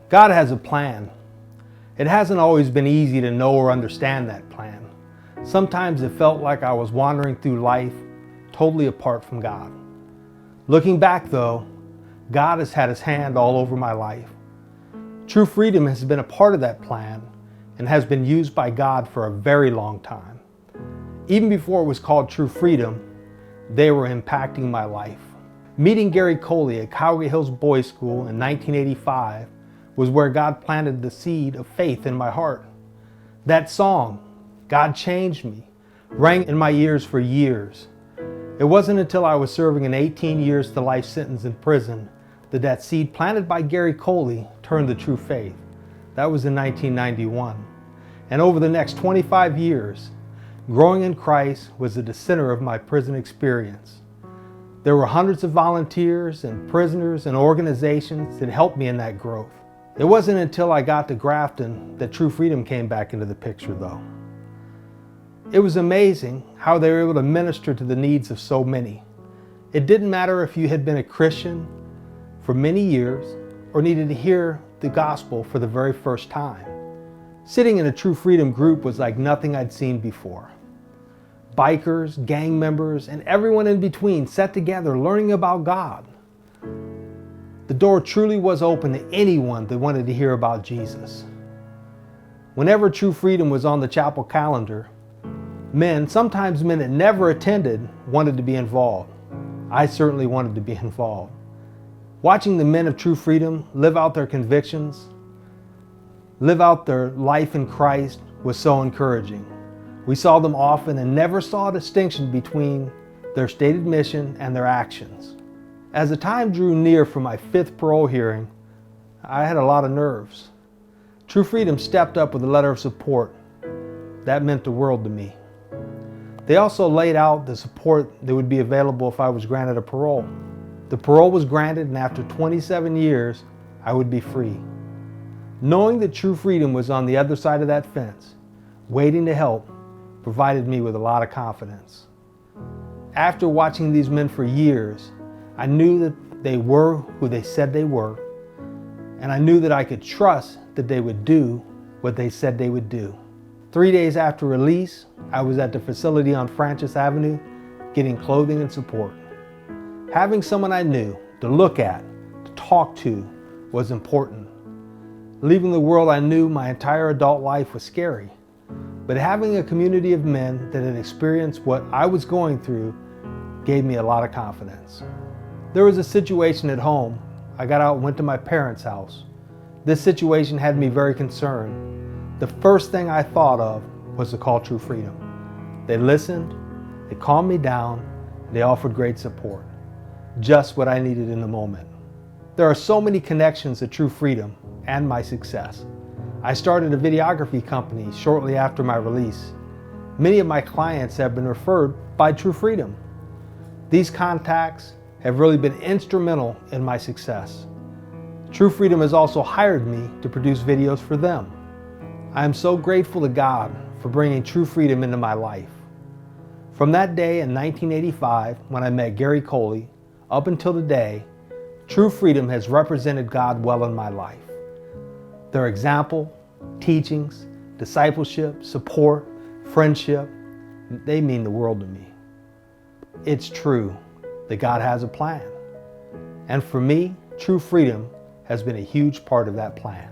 God has a plan. It hasn't always been easy to know or understand that plan. Sometimes it felt like I was wandering through life totally apart from God. Looking back though, God has had His hand all over my life. True Freedom has been a part of that plan and has been used by God for a very long time. Even before it was called True Freedom, they were impacting my life. Meeting Gary Coley at Calgary Hills Boys School in 1985 was where God planted the seed of faith in my heart. That song, God Changed Me, rang in my ears for years. It wasn't until I was serving an 18 years to life sentence in prison that seed planted by Gary Coley turned to true faith. That was in 1991. And over the next 25 years, growing in Christ was at the center of my prison experience. There were hundreds of volunteers and prisoners and organizations that helped me in that growth. It wasn't until I got to Grafton that True Freedom came back into the picture though. It was amazing how they were able to minister to the needs of so many. It didn't matter if you had been a Christian for many years or needed to hear the gospel for the very first time. Sitting in a True Freedom group was like nothing I'd seen before. Bikers, gang members, and everyone in between sat together learning about God. The door truly was open to anyone that wanted to hear about Jesus. Whenever True Freedom was on the chapel calendar, men, sometimes men that never attended, wanted to be involved. I certainly wanted to be involved. Watching the men of True Freedom live out their convictions, live out their life in Christ was so encouraging. We saw them often and never saw a distinction between their stated mission and their actions. As the time drew near for my 5th parole hearing, I had a lot of nerves. True Freedom stepped up with a letter of support. That meant the world to me. They also laid out the support that would be available if I was granted a parole. The parole was granted, and after 27 years, I would be free. Knowing that True Freedom was on the other side of that fence, waiting to help, provided me with a lot of confidence. After watching these men for years, I knew that they were who they said they were, and I knew that I could trust that they would do what they said they would do. 3 days after release, I was at the facility on Francis Avenue getting clothing and support. Having someone I knew to look at, to talk to, was important. Leaving the world I knew my entire adult life was scary, but having a community of men that had experienced what I was going through gave me a lot of confidence. There was a situation at home. I got out and went to my parents' house. This situation had me very concerned. The first thing I thought of was to call True Freedom. They listened, they calmed me down, they offered great support. Just what I needed in the moment. There are so many connections to True Freedom and my success. I started a videography company shortly after my release. Many of my clients have been referred by True Freedom. These contacts have really been instrumental in my success. True Freedom has also hired me to produce videos for them. I am so grateful to God for bringing True Freedom into my life. From that day in 1985, when I met Gary Coley, up until today, True Freedom has represented God well in my life. Their example, teachings, discipleship, support, friendship, they mean the world to me. It's true that God has a plan. And for me, True Freedom has been a huge part of that plan.